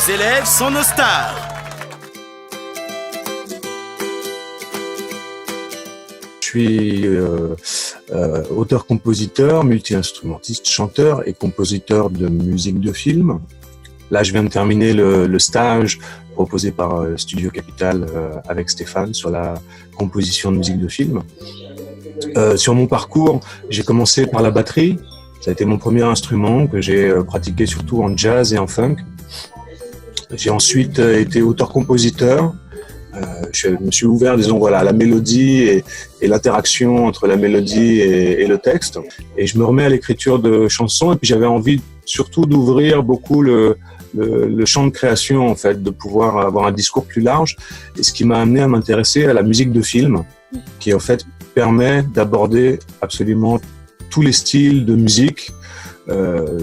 Nos élèves sont nos stars. Je suis auteur-compositeur, multi-instrumentiste, chanteur et compositeur de musique de film. Là, je viens de terminer le stage proposé par Studio Capital avec Stéphane sur la composition de musique de film. Sur mon parcours, j'ai commencé par la batterie. Ça a été mon premier instrument que j'ai pratiqué surtout en jazz et en funk. J'ai ensuite été auteur-compositeur. Je me suis ouvert, disons, voilà, à la mélodie et l'interaction entre la mélodie et le texte. Et je me remets à l'écriture de chansons. Et puis j'avais envie surtout d'ouvrir beaucoup le champ de création, en fait, de pouvoir avoir un discours plus large. Et ce qui m'a amené à m'intéresser à la musique de film, qui en fait permet d'aborder absolument tous les styles de musique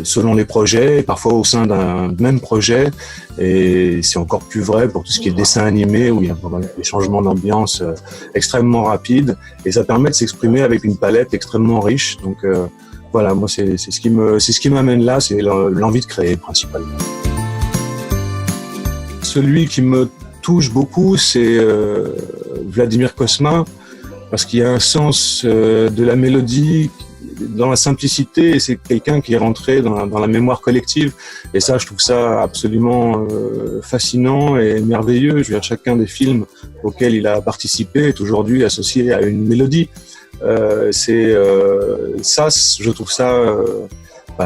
selon les projets, parfois au sein d'un même projet, et c'est encore plus vrai pour tout ce qui est dessin animé où il y a des changements d'ambiance extrêmement rapides, et ça permet de s'exprimer avec une palette extrêmement riche. Donc voilà, moi c'est ce qui m'amène là, c'est l'envie de créer principalement. Celui qui me touche beaucoup, c'est Vladimir Cosma, parce qu'il y a un sens de la mélodie dans la simplicité, et c'est quelqu'un qui est rentré dans la mémoire collective, et ça, je trouve ça absolument fascinant et merveilleux. Je veux dire, chacun des films auxquels il a participé est aujourd'hui associé à une mélodie. Ça, je trouve ça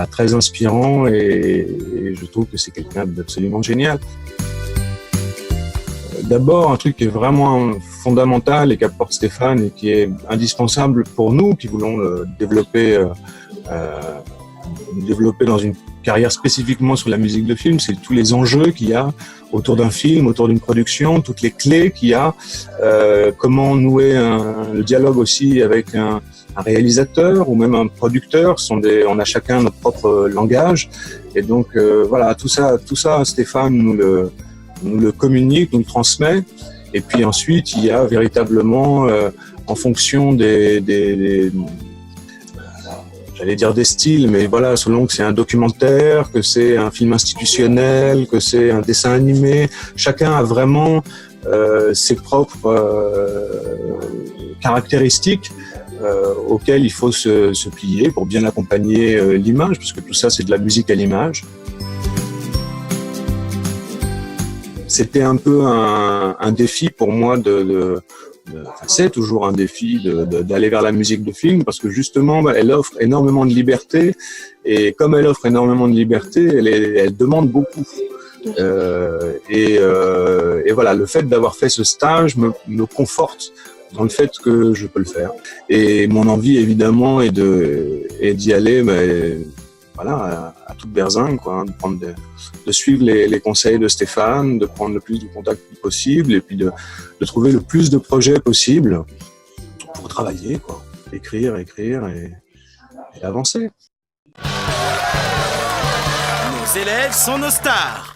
très inspirant, et je trouve que c'est quelqu'un d'absolument génial. D'abord, un truc qui est vraiment fondamental et qu'apporte Stéphane et qui est indispensable pour nous qui voulons le développer dans une carrière spécifiquement sur la musique de film, c'est tous les enjeux qu'il y a autour d'un film, autour d'une production, toutes les clés qu'il y a, comment nouer le dialogue aussi avec un réalisateur ou même un producteur. On a chacun notre propre langage, et donc voilà, tout ça, Stéphane nous le communique, nous le transmet. Et puis ensuite, il y a véritablement, en fonction j'allais dire des styles, mais voilà, selon que c'est un documentaire, que c'est un film institutionnel, que c'est un dessin animé, chacun a vraiment ses propres caractéristiques auxquelles il faut se plier pour bien accompagner l'image, parce que tout ça, c'est de la musique à l'image. C'était un peu un défi pour moi c'est toujours un défi d'aller vers la musique de film, parce que justement, elle offre énormément de liberté, et comme elle offre énormément de liberté, elle demande beaucoup. Et voilà, le fait d'avoir fait ce stage me conforte dans le fait que je peux le faire. Et mon envie, évidemment, est d'y aller, voilà, à toute berzingue, quoi, de suivre les conseils de Stéphane, de prendre le plus de contacts possible, et puis de trouver le plus de projets possible pour travailler, quoi, écrire et avancer. Nos élèves sont nos stars.